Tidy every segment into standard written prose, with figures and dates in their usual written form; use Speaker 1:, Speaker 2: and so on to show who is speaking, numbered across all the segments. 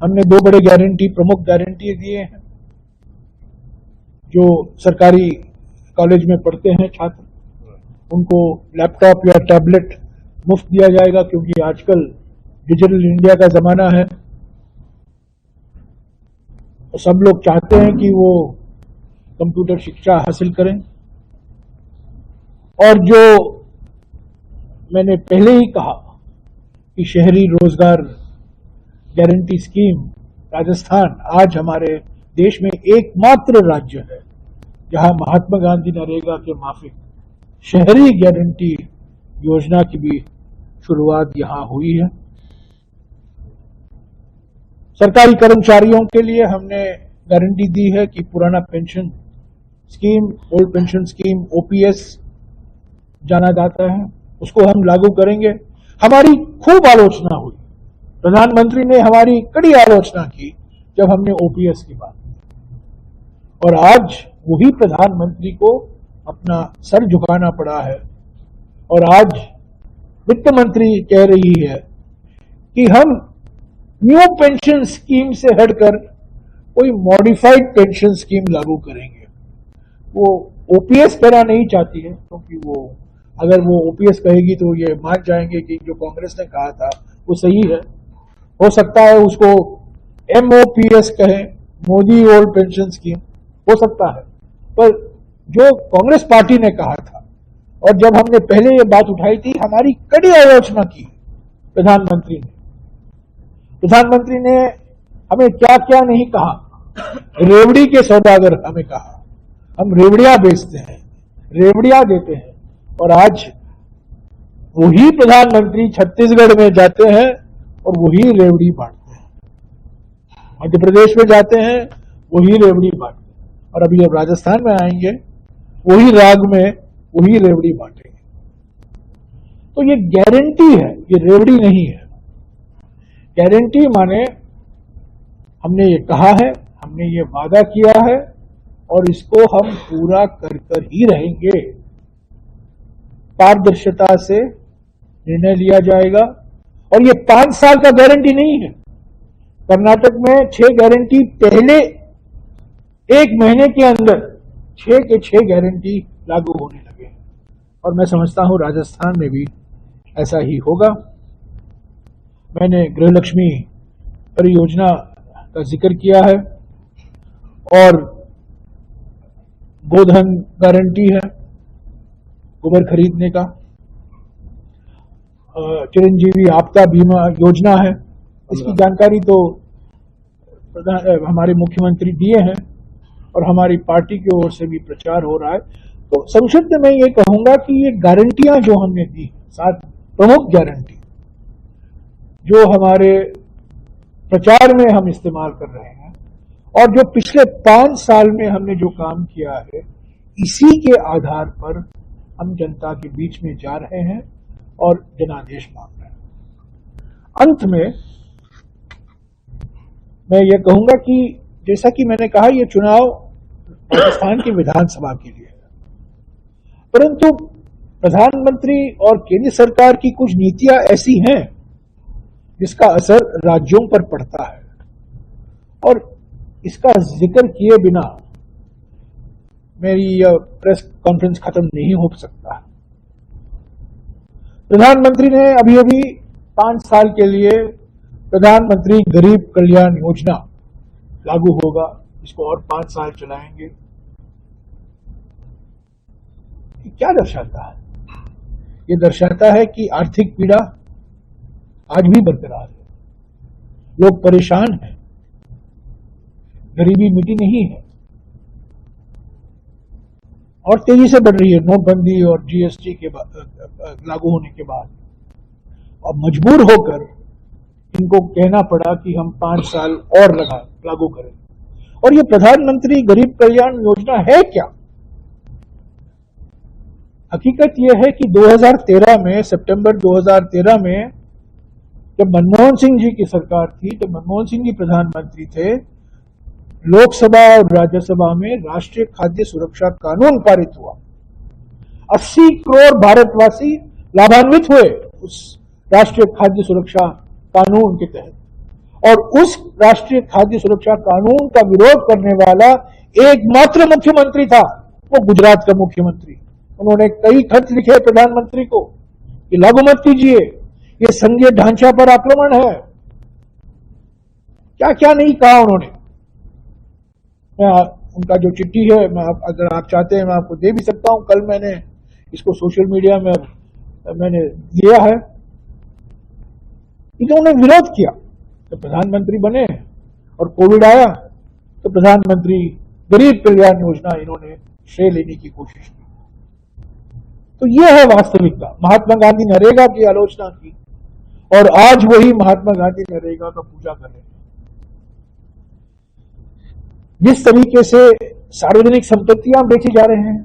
Speaker 1: हमने 2 बड़े गारंटी, प्रमुख गारंटी दिए हैं। जो सरकारी कॉलेज में पढ़ते हैं छात्र, उनको लैपटॉप या टैबलेट मुफ्त दिया जाएगा, क्योंकि आजकल डिजिटल इंडिया का जमाना है। तो सब लोग चाहते हैं कि वो कंप्यूटर शिक्षा हासिल करें। और जो मैंने पहले ही कहा कि शहरी रोजगार गारंटी स्कीम, राजस्थान आज हमारे देश में एकमात्र राज्य है जहां महात्मा गांधी नरेगा के माफिक शहरी गारंटी योजना की भी शुरुआत यहां हुई है। सरकारी कर्मचारियों के लिए हमने गारंटी दी है कि पुराना pension scheme, old pension scheme, OPS जाना जाता है, उसको हम लागू करेंगे। हमारी खूब आलोचना हुई, प्रधानमंत्री ने हमारी कड़ी आलोचना की जब हमने ओपीएस की बात की, और आज वही प्रधानमंत्री को अपना सर झुकाना पड़ा है। और आज वित्त मंत्री कह रही है कि हम न्यू पेंशन स्कीम से हटकर कोई मॉडिफाइड पेंशन स्कीम लागू करेंगे। वो ओपीएस कहना नहीं चाहती है, क्योंकि वो अगर वो ओपीएस कहेगी तो ये मान जाएंगे कि जो कांग्रेस ने कहा था वो सही है। हो सकता है उसको एमओपीएस कहें, मोदी ओल्ड पेंशन स्कीम, हो सकता है। पर जो कांग्रेस पार्टी ने कहा था, और जब हमने पहले ये बात उठाई थी, हमारी कड़ी आलोचना की प्रधानमंत्री ने। प्रधानमंत्री ने हमें क्या क्या नहीं कहा, रेवड़ी के सौदागर हमें कहा, हम रेवड़ियां बेचते हैं, रेवड़ियां देते हैं। और आज वही प्रधानमंत्री छत्तीसगढ़ में जाते हैं और वही रेवड़ी बांटते हैं, मध्य प्रदेश में जाते हैं वही रेवड़ी बांटते हैं, और अभी जब राजस्थान में आएंगे वही राग में वही रेवड़ी बांटेंगे। तो ये गारंटी है, ये रेवड़ी नहीं है। गारंटी माने हमने ये कहा है, हमने ये वादा किया है, और इसको हम पूरा कर ही रहेंगे। पारदर्शिता से निर्णय लिया जाएगा, और ये 5 साल का गारंटी नहीं है। कर्नाटक में 6 गारंटी पहले 1 महीने के अंदर 6 के 6 गारंटी लागू होने लगे, और मैं समझता हूं राजस्थान में भी ऐसा ही होगा। मैंने गृहलक्ष्मी परियोजना का जिक्र किया है, और गोधन गारंटी है, गोबर खरीदने का, चिरंजीवी आपदा बीमा योजना है। इसकी जानकारी तो हमारे मुख्यमंत्री दिए हैं, और हमारी पार्टी की ओर से भी प्रचार हो रहा है। तो संक्षिप्त में ये कहूंगा कि ये गारंटियां जो हमने दी, 7 प्रमुख गारंटी जो हमारे प्रचार में हम इस्तेमाल कर रहे हैं, और जो पिछले 5 साल में हमने जो काम किया है, इसी के आधार पर हम जनता के बीच में जा रहे हैं और जनादेश मांग रहे हैं। अंत में मैं ये कहूंगा कि जैसा कि मैंने कहा, ये चुनाव राजस्थान की विधानसभा के लिए है, परंतु प्रधानमंत्री और केंद्र सरकार की कुछ नीतियां ऐसी हैं जिसका असर राज्यों पर पड़ता है, और इसका जिक्र किए बिना मेरी यह प्रेस कॉन्फ्रेंस खत्म नहीं हो सकता। प्रधानमंत्री ने अभी अभी 5 साल के लिए प्रधानमंत्री गरीब कल्याण योजना लागू होगा, इसको और 5 साल चलाएंगे। ये क्या दर्शाता है? ये दर्शाता है कि आर्थिक पीड़ा आज भी बरकरार है, लोग परेशान हैं, गरीबी मिटी नहीं है, और तेजी से बढ़ रही है नोटबंदी और जीएसटी के लागू होने के बाद। अब मजबूर होकर इनको कहना पड़ा कि हम 5 साल और लागू करें। और ये प्रधानमंत्री गरीब कल्याण योजना है क्या? हकीकत यह है कि 2013 में, सितंबर 2013 में, जब मनमोहन सिंह जी की सरकार थी, जब मनमोहन सिंह जी प्रधानमंत्री थे, लोकसभा और राज्यसभा में राष्ट्रीय खाद्य सुरक्षा कानून पारित हुआ। 80 करोड़ भारतवासी लाभान्वित हुए उस राष्ट्रीय खाद्य सुरक्षा कानून के तहत, और उस राष्ट्रीय खाद्य सुरक्षा कानून का विरोध करने वाला एकमात्र मुख्यमंत्री था वो गुजरात का मुख्यमंत्री। उन्होंने कई खत लिखे प्रधानमंत्री को कि लागू मत कीजिए, ये संघीय ढांचा पर आक्रमण है। क्या क्या नहीं कहा उन्होंने। मैं उनका जो चिट्ठी है, मैं अगर आप चाहते हैं मैं आपको दे भी सकता हूं। कल मैंने इसको सोशल मीडिया में मैंने दिया है। इन्होंने विरोध किया तो प्रधानमंत्री बने और कोविड आया तो प्रधानमंत्री गरीब कल्याण योजना इन्होंने श्रेय लेने की कोशिश की। तो यह है वास्तविकता। महात्मा गांधी नरेगा की आलोचना की और आज वही महात्मा गांधी नरेगा का पूजा कर रहे हैं। जिस तरीके से सार्वजनिक संपत्तियां बेचे जा रहे हैं,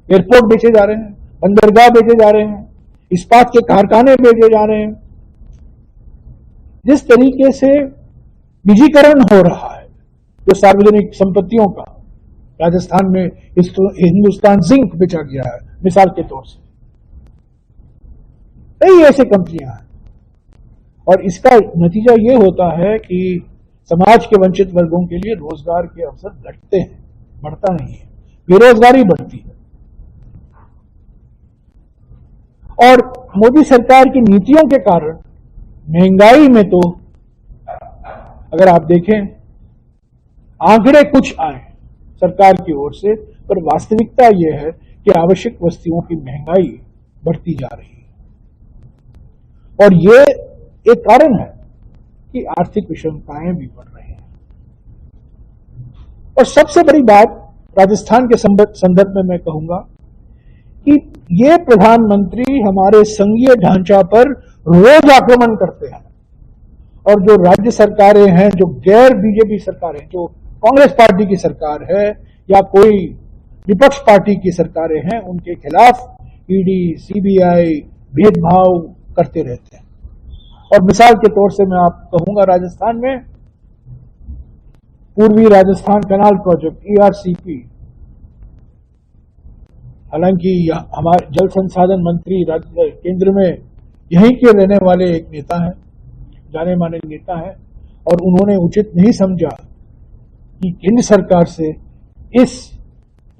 Speaker 1: एयरपोर्ट बेचे जा रहे हैं, बंदरगाह बेचे जा रहे हैं, इस्पात के कारखाने बेचे जा रहे हैं, जिस तरीके से निजीकरण हो रहा है जो सार्वजनिक संपत्तियों का, राजस्थान में हिंदुस्तान जिंक बेचा गया है मिसाल के तौर से, कई ऐसे कंपनियां हैं। और इसका नतीजा यह होता है कि समाज के वंचित वर्गों के लिए रोजगार के अवसर घटते हैं, बढ़ता नहीं है, बेरोजगारी बढ़ती है। और मोदी सरकार की नीतियों के कारण महंगाई में तो अगर आप देखें आंकड़े कुछ आए सरकार की ओर से, पर वास्तविकता यह है कि आवश्यक वस्तुओं की महंगाई बढ़ती जा रही है। और यह एक कारण है कि आर्थिक विषमताएं भी बढ़ रही हैं। और सबसे बड़ी बात राजस्थान के संदर्भ में मैं कहूंगा कि ये प्रधानमंत्री हमारे संघीय ढांचा पर रोज आक्रमण करते हैं। और जो राज्य सरकारें हैं, जो गैर बीजेपी सरकारें, जो कांग्रेस पार्टी की सरकार है या कोई विपक्ष पार्टी की सरकारें हैं, उनके खिलाफ ईडी, सीबीआई भेदभाव करते रहते हैं। और मिसाल के तौर से मैं आपको कहूंगा, राजस्थान में पूर्वी राजस्थान कैनाल प्रोजेक्ट ERCP, हालांकि हमारे जल संसाधन मंत्री केंद्र में यहीं के रहने वाले एक नेता हैं, जाने माने नेता हैं, और उन्होंने उचित नहीं समझा कि केंद्र सरकार से इस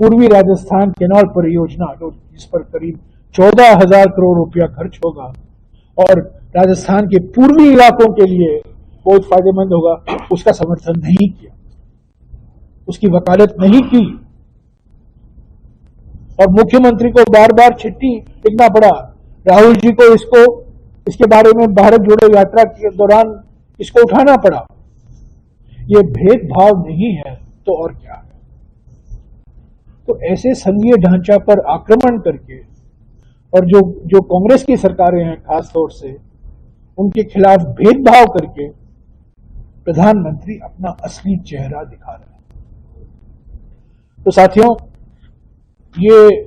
Speaker 1: पूर्वी राजस्थान कैनाल परियोजना, जो जिस पर करीब 14,000 करोड़ रुपया खर्च होगा और राजस्थान के पूर्वी इलाकों के लिए बहुत फायदेमंद होगा, उसका समर्थन नहीं किया, उसकी वकालत नहीं की। और मुख्यमंत्री को बार बार चिट्ठी लिखना पड़ा, राहुल जी को इसके बारे में भारत जोड़ो यात्रा के दौरान इसको उठाना पड़ा। ये भेदभाव नहीं है तो और क्या है। तो ऐसे संघीय ढांचा पर आक्रमण करके और जो कांग्रेस की सरकारें हैं खास तौर से, उनके खिलाफ भेदभाव करके प्रधानमंत्री अपना असली चेहरा दिखा रहे हैं। तो साथियों, ये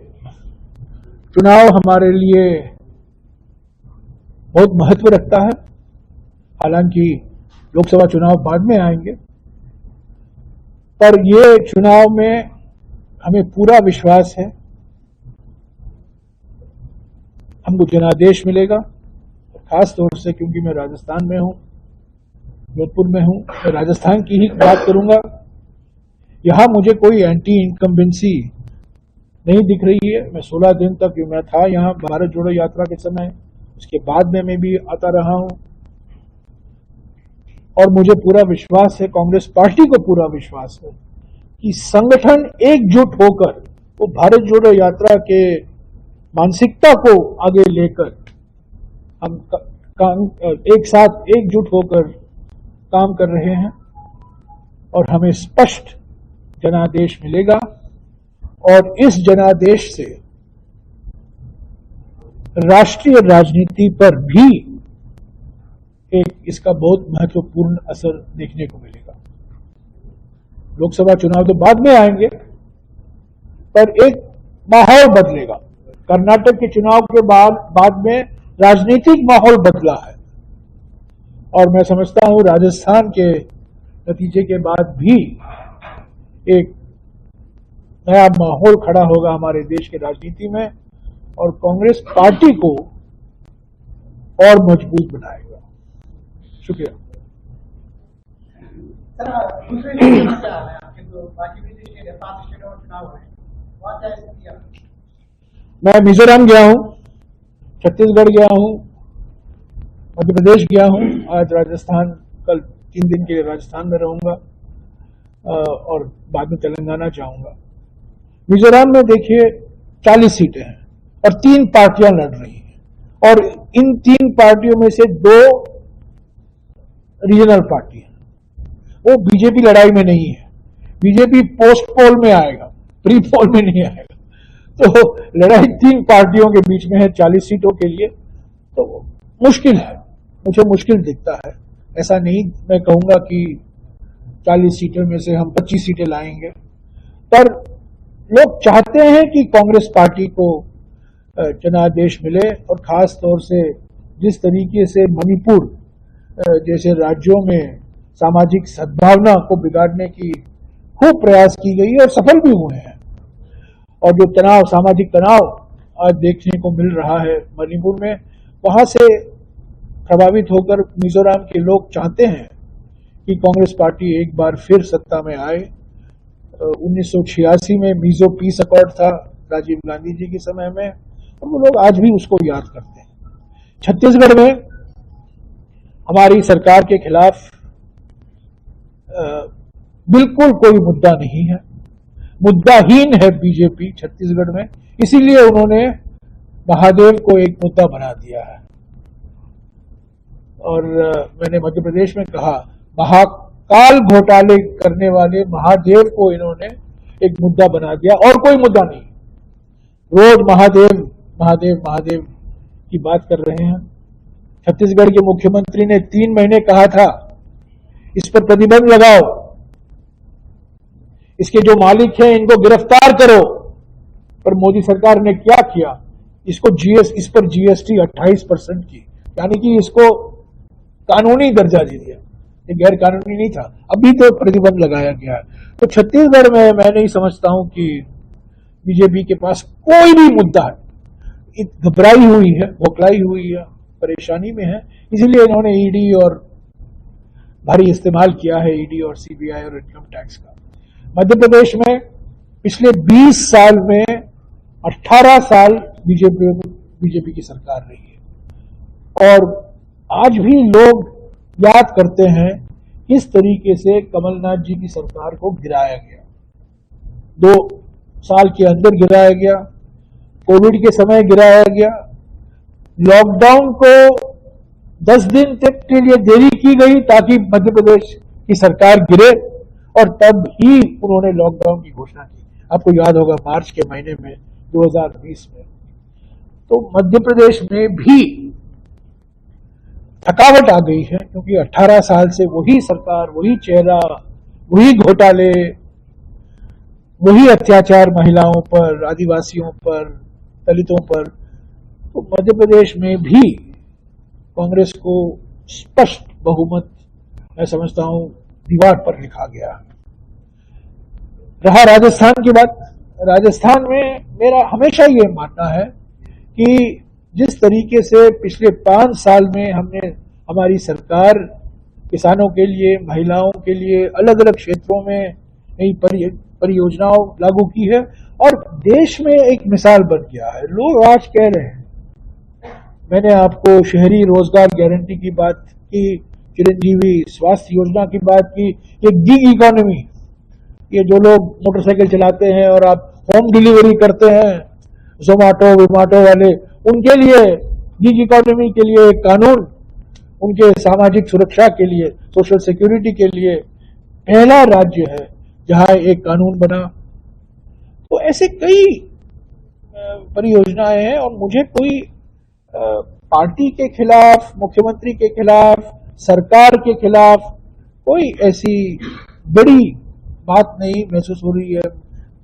Speaker 1: चुनाव हमारे लिए बहुत महत्व रखता है। हालांकि लोकसभा चुनाव बाद में आएंगे, पर ये चुनाव में हमें पूरा विश्वास है हमको जनादेश मिलेगा। खास तौर से क्योंकि मैं राजस्थान में हूं, जोधपुर में हूं, मैं राजस्थान की ही बात करूंगा। यहां मुझे कोई एंटी इनकम्बेंसी नहीं दिख रही है। मैं 16 दिन तक मैं था यहां भारत जोड़ो यात्रा के समय, उसके बाद में मैं भी आता रहा हूं, और मुझे पूरा विश्वास है, कांग्रेस पार्टी को पूरा विश्वास है कि संगठन एकजुट होकर वो भारत जोड़ो यात्रा के मानसिकता को आगे लेकर हम एक साथ एकजुट होकर काम कर रहे हैं और हमें स्पष्ट जनादेश मिलेगा। और इस जनादेश से राष्ट्रीय राजनीति पर भी एक इसका बहुत महत्वपूर्ण असर देखने को मिलेगा। लोकसभा चुनाव तो बाद में आएंगे, पर एक माहौल बदलेगा। कर्नाटक के चुनाव के बाद में राजनीतिक माहौल बदला है, और मैं समझता हूं राजस्थान के नतीजे के बाद भी एक नया माहौल खड़ा होगा हमारे देश की राजनीति में, और कांग्रेस पार्टी को और मजबूत बनाएगा। शुक्रिया।
Speaker 2: सर दूसरे स्टेट में क्या हाल है आपके? तो बाकी भी स्टेट है, 5 स्टेटों में चुनाव है, वहाँ क्या स्थिति है?
Speaker 1: मैं मिजोरम गया हूँ, छत्तीसगढ़ गया हूँ, मध्य प्रदेश गया हूँ, आज राजस्थान, कल 3 दिन के लिए राजस्थान में रहूंगा और बाद में तेलंगाना जाऊंगा। मिजोरम में देखिए 40 सीटें हैं और 3 पार्टियां लड़ रही हैं और इन 3 पार्टियों में से 2 रीजनल पार्टी है। वो बीजेपी लड़ाई में नहीं है, बीजेपी पोस्ट पोल में आएगा, प्री पोल में नहीं आएगा। तो लड़ाई 3 पार्टियों के बीच में है 40 सीटों के लिए, तो मुश्किल है, मुझे मुश्किल दिखता है। ऐसा नहीं मैं कहूंगा कि 40 सीटों में से हम 25 सीटें लाएंगे, पर लोग चाहते हैं कि कांग्रेस पार्टी को जनादेश मिले और खास तौर से जिस तरीके से मणिपुर जैसे राज्यों में सामाजिक सद्भावना को बिगाड़ने की खूब प्रयास की गई और सफल भी हुए हैं। और जो तनाव, सामाजिक तनाव आज देखने को मिल रहा है मणिपुर में, वहां से प्रभावित होकर मिजोरम के लोग चाहते हैं कि कांग्रेस पार्टी एक बार फिर सत्ता में आए। 1986 में मिजो पीस अकॉर्ड था राजीव गांधी जी के समय में, और वो लोग आज भी उसको याद करते हैं। छत्तीसगढ़ में हमारी सरकार के खिलाफ बिल्कुल कोई मुद्दा नहीं है, मुद्दाहीन है बीजेपी छत्तीसगढ़ में, इसीलिए उन्होंने महादेव को एक मुद्दा बना दिया है। और मैंने मध्य प्रदेश में कहा, महाकाल घोटाले करने वाले महादेव को इन्होंने एक मुद्दा बना दिया और कोई मुद्दा नहीं। रोज महादेव महादेव महादेव की बात कर रहे हैं। छत्तीसगढ़ के मुख्यमंत्री ने 3 महीने कहा था इस पर प्रतिबंध लगाओ, इसके जो मालिक हैं इनको गिरफ्तार करो, पर मोदी सरकार ने क्या किया, इस पर जीएसटी 28% की, यानी कि इसको कानूनी दर्जा दे दिया, ये गैर कानूनी नहीं था, अभी तो प्रतिबंध लगाया गया है। तो छत्तीसगढ़ में मैं नहीं समझता हूं कि बीजेपी के पास कोई भी मुद्दा है, घबराई हुई है, भोखलाई हुई है, परेशानी में है, इसीलिए इन्होंने ईडी और भारी इस्तेमाल किया है, ईडी और सीबीआई और इनकम टैक्स का। मध्य प्रदेश में पिछले 20 साल में 18 साल बीजेपी की सरकार रही है और आज भी लोग याद करते हैं किस तरीके से कमलनाथ जी की सरकार को गिराया गया, 2 साल के अंदर गिराया गया, कोविड के समय गिराया गया, लॉकडाउन को 10 दिन तक के लिए देरी की गई ताकि मध्य प्रदेश की सरकार गिरे और तब ही उन्होंने लॉकडाउन की घोषणा की। आपको याद होगा मार्च के महीने में 2020 में। तो मध्य प्रदेश में भी थकावट आ गई है, क्योंकि 18 साल से वही सरकार, वही चेहरा, वही घोटाले, वही अत्याचार महिलाओं पर, आदिवासियों पर, दलितों पर। तो मध्य प्रदेश में भी कांग्रेस को स्पष्ट बहुमत मैं समझता हूं दीवार पर लिखा गया। रहा राजस्थान की बात, राजस्थान में मेरा हमेशा ये मानना है कि जिस तरीके से पिछले 5 साल में हमने हमारी सरकार किसानों के लिए, महिलाओं के लिए अलग अलग क्षेत्रों में नई परियोजनाओं लागू की है और देश में एक मिसाल बन गया है। लोग आज कह रहे हैं, मैंने आपको शहरी रोजगार गारंटी की बात की, चिरंजीवी स्वास्थ्य योजना की बात की, एक गिग इकोनॉमी, ये जो लोग मोटरसाइकिल चलाते हैं और आप होम डिलीवरी करते हैं, जोमैटो विमाटो वाले, उनके लिए गिग इकोनॉमी के लिए एक कानून, उनके सामाजिक सुरक्षा के लिए, सोशल सिक्योरिटी के लिए पहला राज्य है जहां एक कानून बना। तो ऐसे कई परियोजनाएं हैं और मुझे कोई पार्टी के खिलाफ, मुख्यमंत्री के खिलाफ, सरकार के खिलाफ कोई ऐसी बड़ी बात नहीं महसूस हो रही है,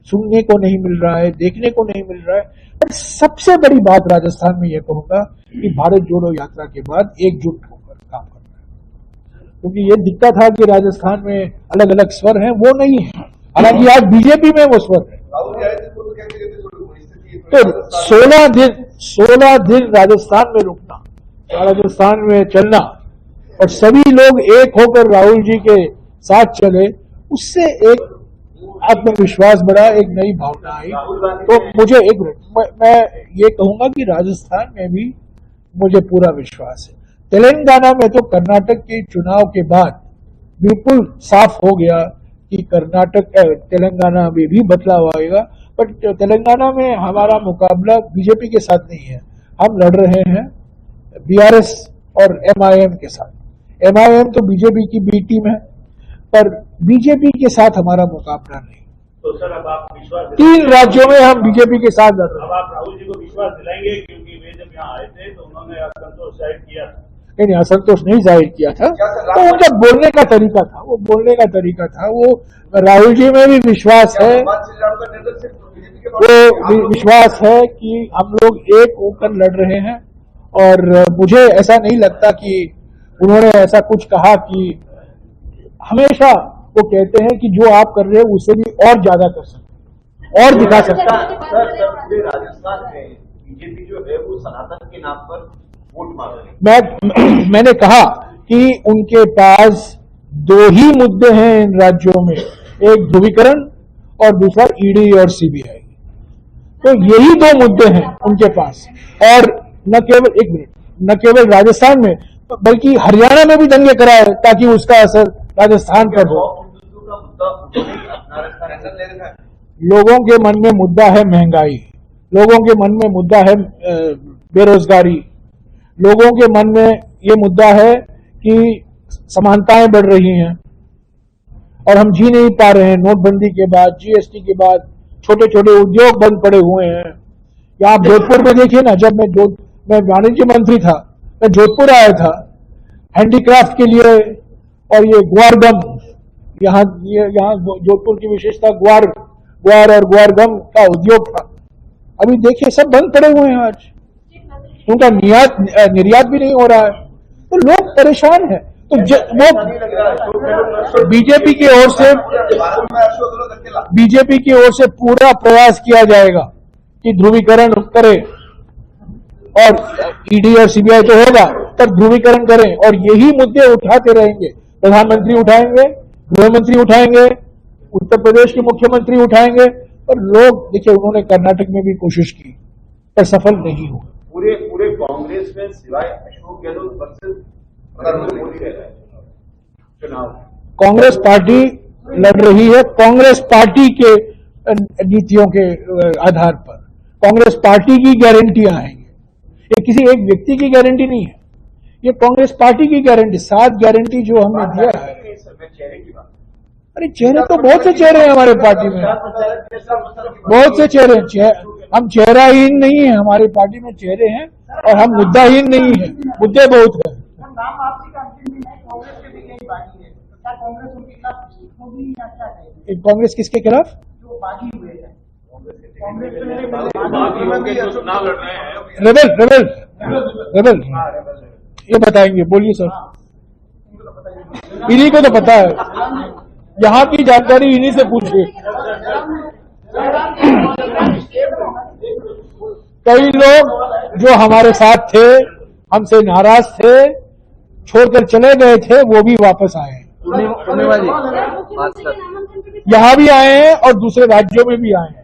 Speaker 1: सुनने को नहीं मिल रहा है, देखने को नहीं मिल रहा है। पर सबसे बड़ी बात राजस्थान में यह कहूंगा कि भारत जोड़ो यात्रा के बाद एकजुट होकर काम कर रहा है, क्योंकि ये दिखता था कि राजस्थान में अलग अलग स्वर हैं, वो नहीं है। हालांकि आज बीजेपी में वो स्वर है। तो 16 दिन राजस्थान में रुकना, राजस्थान में चलना और सभी लोग एक होकर राहुल जी के साथ चले, उससे एक आत्मविश्वास बढ़ा, एक नई भावना आई। तो मुझे मैं ये कहूंगा कि राजस्थान में भी मुझे पूरा विश्वास है। तेलंगाना में तो कर्नाटक के चुनाव के बाद बिल्कुल साफ हो गया कि तेलंगाना में भी बदलाव आएगा, बट तेलंगाना में हमारा मुकाबला बीजेपी के साथ नहीं है। हम लड़ रहे हैं बीआरएस और एमआईएम के साथ। एमआईएम तो बीजेपी की बी टीम है, पर बीजेपी के साथ हमारा मुकाबला नहीं।
Speaker 3: तो सर अब आप विश्वास
Speaker 1: 3 राज्यों में हम बीजेपी के साथ लड़ रहे हैं।
Speaker 3: अब आप राहुल जी को विश्वास दिलाएंगे, क्योंकि वे जब यहाँ आए थे तो उन्होंने असंतोष जाहिर किया था।
Speaker 1: नहीं, असंतोष नहीं जाहिर किया था, तो उनका बोलने का तरीका था, वो बोलने का तरीका था। वो राहुल जी में भी विश्वास है, वो विश्वास है कि हम लोग एक होकर लड़ रहे हैं। और मुझे ऐसा नहीं लगता कि उन्होंने ऐसा कुछ कहा कि हमेशा वो कहते हैं कि जो आप कर रहे हो उससे भी और ज्यादा कर सकते, और दिखा सकते हैं।
Speaker 4: सर पूरे राजस्थान में बीजेपी जो है वो सनातन के नाम पर वोट मांग रही है।
Speaker 1: मैंने कहा कि उनके पास 2 ही मुद्दे हैं इन राज्यों में, एक ध्रुवीकरण और दूसरा ईडी और सीबीआई। तो यही 2 मुद्दे हैं उनके पास। और न केवल राजस्थान में, बल्कि हरियाणा में भी दंगे कराए ताकि उसका असर राजस्थान पर हो। लोगों के मन में मुद्दा है महंगाई, लोगों के मन में मुद्दा है बेरोजगारी, लोगों के मन में ये मुद्दा है कि समानताएं बढ़ रही हैं और हम जी नहीं पा रहे हैं। नोटबंदी के बाद, जीएसटी के बाद छोटे छोटे उद्योग बंद पड़े हुए हैं। या आप जोधपुर में देखिए ना, जब मैं वाणिज्य मंत्री था, मैं जोधपुर आया था हैंडीक्राफ्ट के लिए, और ये ग्वार गम, यहाँ जोधपुर की विशेषता ग्वार और ग्वार गम का उद्योग था। अभी देखिए सब बंद पड़े हुए हैं, आज उनका निर्यात भी नहीं हो रहा है। तो लोग परेशान हैं। तो वो बीजेपी की ओर से पूरा प्रयास किया जाएगा कि ध्रुवीकरण करें, और ईडी और सीबीआई तो होगा, पर ध्रुवीकरण करें। और यही मुद्दे उठाते रहेंगे, प्रधानमंत्री उठाएंगे, गृह मंत्री उठाएंगे, उत्तर प्रदेश के मुख्यमंत्री उठाएंगे। और लोग देखिए, उन्होंने कर्नाटक में भी कोशिश की पर सफल नहीं हुआ।
Speaker 4: पूरे कांग्रेस में सिवाय अशोक गहलोत वर्सेस नरेंद्र मोदी रह रहे हैं चुनाव।
Speaker 1: कांग्रेस पार्टी लड़ रही है कांग्रेस पार्टी के नीतियों के आधार पर। कांग्रेस पार्टी की गारंटियां हैं, ये किसी एक व्यक्ति की गारंटी नहीं है, ये कांग्रेस पार्टी की गारंटी। 7 गारंटी जो हमने दिया है। अरे चेहरे तो बहुत से चेहरे हैं हमारे पार्टी में, बहुत से चेहरे हैं। हम चेहराहीन नहीं है, हमारी पार्टी में चेहरे हैं, और हम मुद्दाहीन नहीं है, मुद्दे बहुत है।
Speaker 2: नाम आपसी का अंतिम दिन है, कांग्रेस के भी कई बागी है, तो क्या कांग्रेस उनके खिलाफ होगी या क्या कहेगी?
Speaker 1: कांग्रेस किसके खिलाफ?
Speaker 2: जो बागी हुए हैं कांग्रेस
Speaker 3: चुनाव लड़ रहे हैं।
Speaker 1: रेबल ये बताएंगे, बोलिए सर। इन्हीं को तो पता है, यहाँ की जानकारी इन्हीं से पूछिए। कई लोग जो हमारे साथ थे, हमसे नाराज थे, छोड़कर चले गए थे, वो भी वापस आए हैं। यहाँ भी आए हैं और दूसरे राज्यों में भी आए हैं।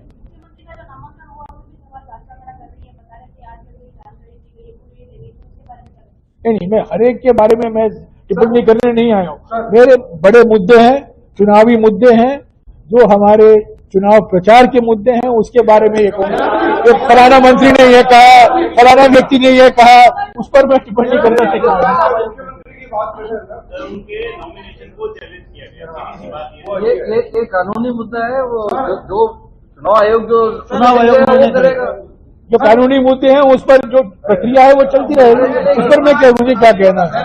Speaker 1: नहीं, मैं हर एक के बारे में मैं टिप्पणी करने नहीं आया हूँ। मेरे बड़े मुद्दे हैं, चुनावी मुद्दे हैं, जो हमारे चुनाव प्रचार के मुद्दे हैं, उसके बारे में ये कहूँगा। फलाना मंत्री ने ये कहा, फलाना व्यक्ति ने ये कहा, उस पर मैं टिप्पणी करना चाहता हूँ।
Speaker 3: उनके नॉमिनेशन को चैलेंज किया गया।
Speaker 5: ये कानूनी मुद्दा है, वो जो चुनाव आयोग करेगा।
Speaker 1: जो कानूनी मुद्दे हैं उस पर जो प्रक्रिया है वो चलती रहेगी, उस पर मुझे क्या कहना है।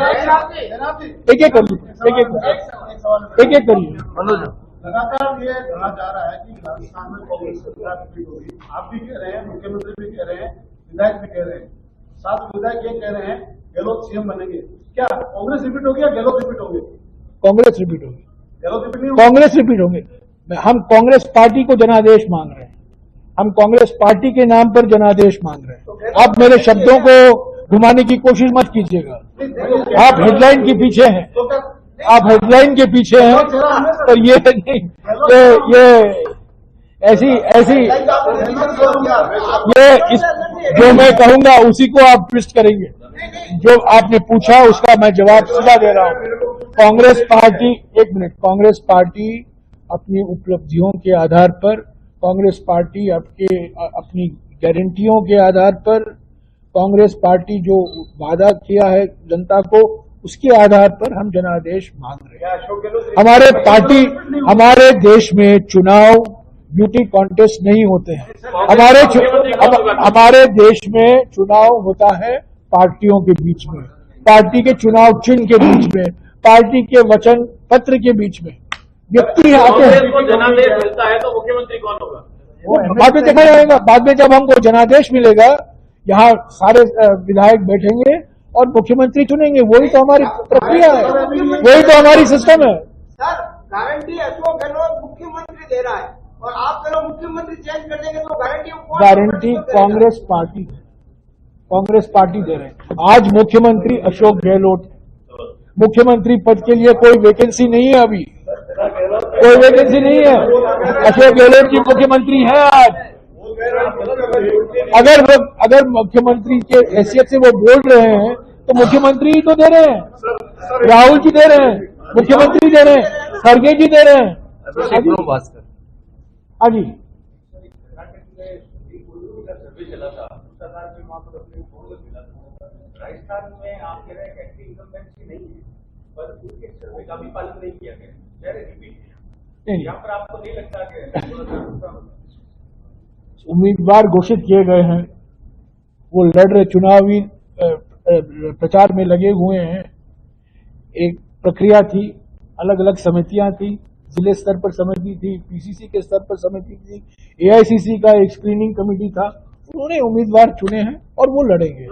Speaker 1: एक एक करिए, एक एक करिए।
Speaker 2: लगातार ये कहा जा रहा है कि राजस्थान में कांग्रेस सरकार रिपीट होगी। आप भी कह रहे हैं, मुख्यमंत्री भी कह रहे हैं, विधायक भी कह रहे हैं, 7 विधायक ये कह रहे हैं गहलोत सीएम बनेंगे। क्या कांग्रेस रिपीट होगी या गहलोत रिपीट होंगे?
Speaker 1: कांग्रेस रिपीट होगी।
Speaker 2: गहलोत रिपीट नहीं होंगे?
Speaker 1: कांग्रेस रिपीट होंगे। हम कांग्रेस पार्टी को जनादेश मांग रहे हैं, हम कांग्रेस पार्टी के नाम पर जनादेश मांग रहे हैं। आप मेरे शब्दों को घुमाने की कोशिश मत कीजिएगा, आप हेडलाइन के पीछे हैं। आप हेडलाइन के पीछे हैं, पर ये नहीं, ये ऐसी ये जो मैं कहूंगा उसी को आप ट्विस्ट करेंगे। जो आपने पूछा उसका मैं जवाब सीधा दे रहा हूं। कांग्रेस पार्टी, एक मिनट, कांग्रेस पार्टी अपनी उपलब्धियों के आधार पर, कांग्रेस पार्टी अपनी गारंटियों के आधार पर, कांग्रेस पार्टी जो वादा किया है जनता को, उसके आधार पर हम जनादेश मांग रहे हैं। हमारे देश में चुनाव ब्यूटी कॉन्टेस्ट नहीं होते हैं। हमारे देश में चुनाव होता है पार्टियों के बीच में, पार्टी के चुनाव चिन्ह के बीच में, पार्टी के वचन पत्र के बीच में। व्यक्ति आते हैं,
Speaker 3: जनादेश मिलता है तो मुख्यमंत्री कौन होगा?
Speaker 1: बाद में देखा जाएगा। बाद में जब हमको जनादेश मिलेगा, यहाँ सारे विधायक बैठेंगे और मुख्यमंत्री चुनेंगे। वही तो हमारी प्रक्रिया है, वही तो हमारी सिस्टम है।
Speaker 6: सर, गारंटी अशोक गहलोत मुख्यमंत्री दे रहा है और आप करो मुख्यमंत्री चेंज कर देंगे तो
Speaker 1: गारंटी कांग्रेस पार्टी दे रहे हैं। आज मुख्यमंत्री अशोक गहलोत, मुख्यमंत्री पद के लिए कोई वैकेंसी नहीं है, अभी कोई वैकेंसी नहीं है। अशोक गहलोत जी मुख्यमंत्री हैं आज। अगर मुख्यमंत्री के हैसियत से वो बोल रहे हैं तो मुख्यमंत्री ही तो दे रहे हैं। राहुल जी दे रहे हैं, मुख्यमंत्री दे रहे हैं, खड़गे जी दे रहे हैं। हाँ जी,
Speaker 4: राजस्थान में आप कह रहे हैं कि इनकम टैक्स की नहीं है, पर उसके सर्वे का भी पालन नहीं किया गया। यहाँ पर आपको नहीं लगता कि
Speaker 1: उम्मीदवार घोषित किए गए हैं, वो लड़ रहे, चुनावी प्रचार में लगे हुए हैं। एक प्रक्रिया थी, अलग अलग समितियां थी, जिले स्तर पर समिति थी, पीसीसी के स्तर पर समिति थी, एआईसीसी का एक स्क्रीनिंग कमेटी था। उन्होंने उम्मीदवार चुने हैं और वो लड़ेंगे।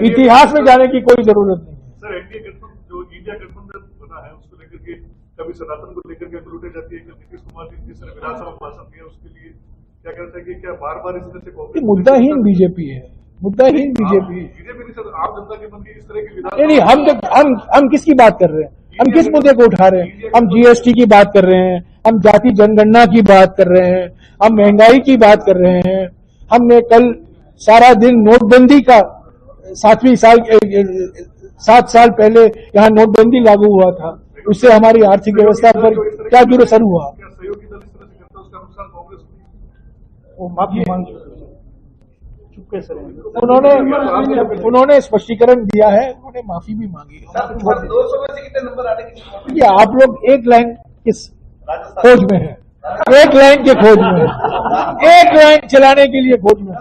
Speaker 1: इतिहास में जाने की कोई जरूरत नहीं है।
Speaker 7: सर, एनडीए गठबंधन जो इंडिया गठबंधन बना है उसको लेकर के कभी सनातन को लेकर के लूटे जाती है, कभी नीतीश कुमार जी जिस तरह विधानसभा भाषण दिया उसके लिए क्या कहते हैं कि क्या बार बार इस तरह से कांग्रेस
Speaker 1: मुद्दाहीन बीजेपी है, मुद्दाहीन बीजेपी।
Speaker 7: बीजेपी नहीं सर, आम जनता के मन की इस तरह की
Speaker 1: नहीं, हम किसकी बात कर रहे हैं? हम किस मुद्दे को उठा रहे हैं? हम जीएसटी की बात कर रहे हैं, हम जाति जनगणना की बात कर रहे हैं, हम महंगाई की बात कर रहे हैं। हमने कल सारा दिन नोटबंदी का 7 साल पहले यहाँ नोटबंदी लागू हुआ था, उससे हमारी आर्थिक व्यवस्था पर क्या असर हुआ?
Speaker 7: सहयोगी दल इस तरह से करता है, उसका नुकसान कांग्रेस को।
Speaker 1: वो माफी मांग चुके सर, उन्होंने स्पष्टीकरण दिया है, उन्होंने माफी भी मांगी।
Speaker 6: 200 में से कितने नंबर आने की?
Speaker 1: ये आप लोग एक लाइन किस खोज में है? एक लाइन के खोज में, एक लाइन चलाने के लिए खोज में,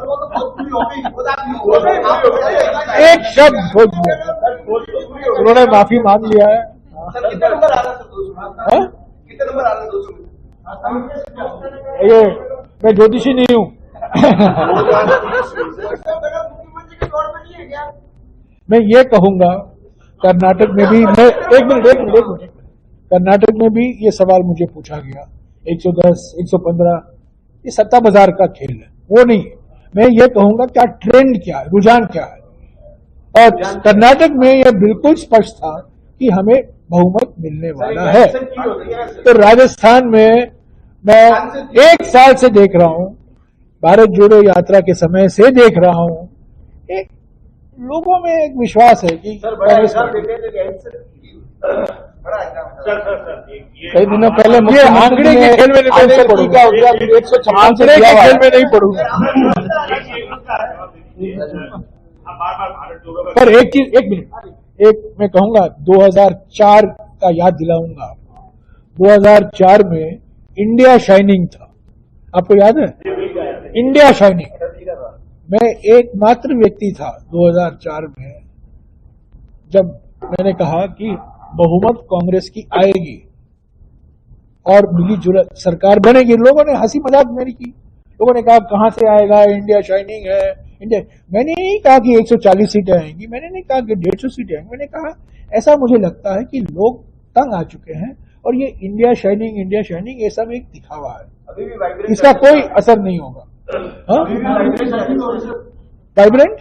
Speaker 1: एक शब्द खोज में। उन्होंने माफी मांग लिया है।
Speaker 6: कितने नंबर आ रहा है? कितने नंबर आ रहा है 200 में?
Speaker 1: ये मैं ज्योतिषी नहीं हूँ।
Speaker 6: मुख्यमंत्री के तौर पर नहीं है क्या?
Speaker 1: मैं ये कहूंगा, कर्नाटक में भी मैं एक मिनट कर्नाटक में भी ये सवाल मुझे पूछा गया, 110, 115, ये सत्ता बाजार का खेल है, वो नहीं। मैं ये कहूंगा क्या ट्रेंड क्या है, रुझान क्या है। और कर्नाटक में यह बिल्कुल स्पष्ट था कि हमें बहुमत मिलने वाला है। तो राजस्थान में मैं 1 साल से देख रहा हूं, भारत जोड़ो यात्रा के समय से देख रहा हूं, एक लोगों में एक विश्वास है कि कई दिनों पहले ये आंकड़े के खेल में नहीं पढ़ूंगा, 156 के खेल में नहीं पढ़ूंगा। पर एक चीज, एक मिनट, मैं कहूंगा 2004 का याद दिलाऊंगा। 2004 में इंडिया शाइनिंग था, आपको याद है? India shining. मैं एकमात्र व्यक्ति था 2004 में जब मैंने कहा कि बहुमत कांग्रेस की आएगी और मिली जुलत सरकार बनेगी। लोगों ने हंसी मजाक मेरी की, लोगों ने कहा कहां से आएगा, इंडिया शाइनिंग है इंडिया। मैंने नहीं कहा कि 140 सीटें आएंगी, मैंने नहीं कहा कि 150 सीटें आएंगी, मैंने कहा ऐसा मुझे लगता है कि लोग तंग आ चुके हैं और ये इंडिया शाइनिंग ये सब एक दिखावा है, इसका कोई असर नहीं होगा। वाइब्रेंट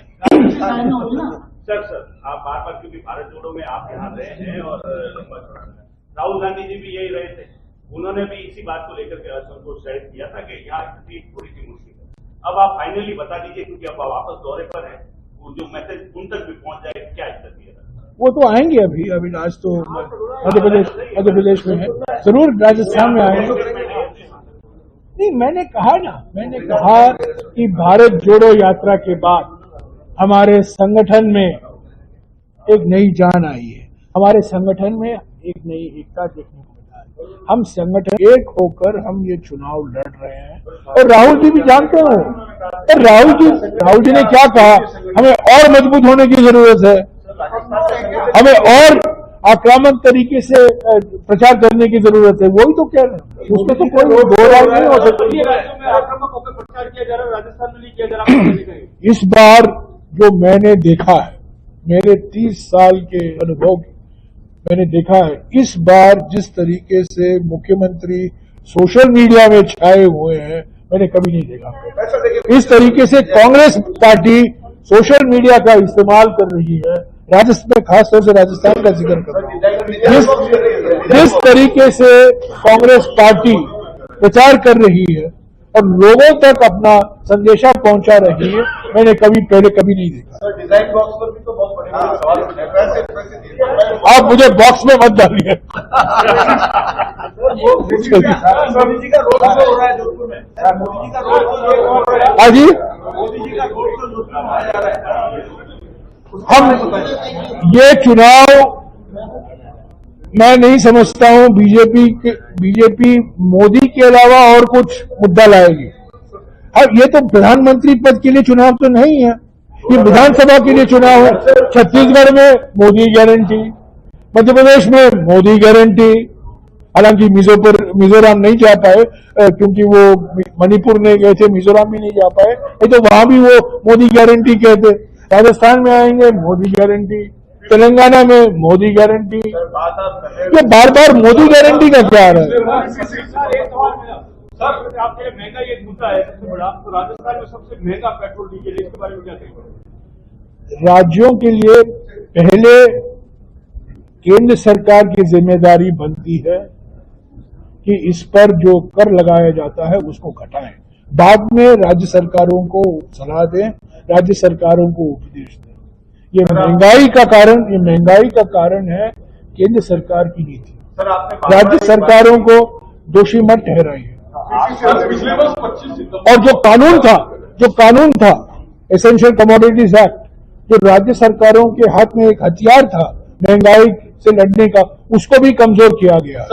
Speaker 3: सर आप बार बार, क्योंकि भारत जोड़ो में आप यहाँ रहे हैं और लंबा चौड़ा रहे। राहुल गांधी जी भी यही रहे थे, उन्होंने भी इसी बात को लेकर के असंतोष जाहिर किया था कि यहाँ स्थिति थोड़ी सी मुश्किल है। अब आप फाइनली बता दीजिए, क्योंकि अब वापस दौरे पर है, वो जो मैसेज उन तक भी पहुंच जाए, क्या स्थिति है?
Speaker 1: वो तो आएंगे अभी आज तो मध्य प्रदेश में है, जरूर राजस्थान में आएंगे। नहीं, मैंने कहा कि भारत जोड़ो यात्रा के बाद हमारे संगठन में एक नई जान आई है, हमारे संगठन में एक नई एकता देखने को मिला है। हम संगठन एक होकर हम ये चुनाव लड़ रहे हैं, और राहुल जी भी जानते हैं। और राहुल जी ने क्या कहा, हमें और मजबूत होने की जरूरत है, हमें और आक्रामक तरीके से प्रचार करने की जरूरत है। वही तो कह रहे हैं, उसमें तो कोई दो राय नहीं हो सकती।
Speaker 4: आक्रामक होकर प्रचार किया जा रहा है, राजस्थान में नहीं किया जा रहा।
Speaker 1: इस बार जो मैंने देखा है, मेरे 30 साल के अनुभव मैंने देखा है, इस बार जिस तरीके से मुख्यमंत्री सोशल मीडिया में छाए हुए हैं, मैंने कभी नहीं देखा। इस तरीके से कांग्रेस पार्टी सोशल मीडिया का इस्तेमाल कर रही है, राजस्थान, खासतौर से राजस्थान का जिक्र कर रहा हूं। जिस तरीके से कांग्रेस पार्टी प्रचार कर रही है और लोगों तक अपना संदेशा पहुंचा रही है, मैंने कभी नहीं देखा।
Speaker 2: डिजाइन बॉक्स पर भी तो बहुत बड़े सवाल उठे।
Speaker 1: आप मुझे बॉक्स में मत डालिए।
Speaker 2: मोदी जी का रोड शो हो रहा है जोधपुर में, मोदी जी का रोड शो हो रहा है।
Speaker 1: हाँ जी,
Speaker 2: मोदी जी का रोड शो जोधपुर में आ जा रहा है।
Speaker 1: हम ये चुनाव मैं नहीं समझता हूं बीजेपी मोदी के अलावा और कुछ मुद्दा लाएगी। अब ये तो प्रधानमंत्री पद के लिए चुनाव तो नहीं है, ये विधानसभा के लिए चुनाव है। छत्तीसगढ़ में मोदी गारंटी, मध्य प्रदेश में मोदी गारंटी, हालांकि मिजोरम नहीं जा पाए क्योंकि वो मणिपुर नहीं गए थे, मिजोरम भी नहीं जा पाए, नहीं तो वहां भी वो मोदी गारंटी कहते। राजस्थान में आएंगे मोदी गारंटी, तेलंगाना में मोदी गारंटी, ये बार बार मोदी गारंटी का क्या रहा है?
Speaker 4: सर, आपके महंगाई एक मुद्दा है सबसे बड़ा, तो राजस्थान में सबसे महंगा पेट्रोल डीजल, इसके बारे में क्या कहेंगे?
Speaker 1: राज्यों के लिए पहले केंद्र सरकार की जिम्मेदारी बनती है कि इस पर जो कर लगाया जाता है उसको घटाएं, बाद में राज्य सरकारों को सलाह दें, राज्य सरकारों को उपदेश दें। ये महंगाई का कारण है केंद्र सरकार की नीति। राज्य सरकारों को दोषी मत ठहराइए। और जो कानून था एसेंशियल कमोडिटीज एक्ट, जो राज्य सरकारों के हाथ में एक हथियार था महंगाई से लड़ने का, उसको भी कमजोर किया गया।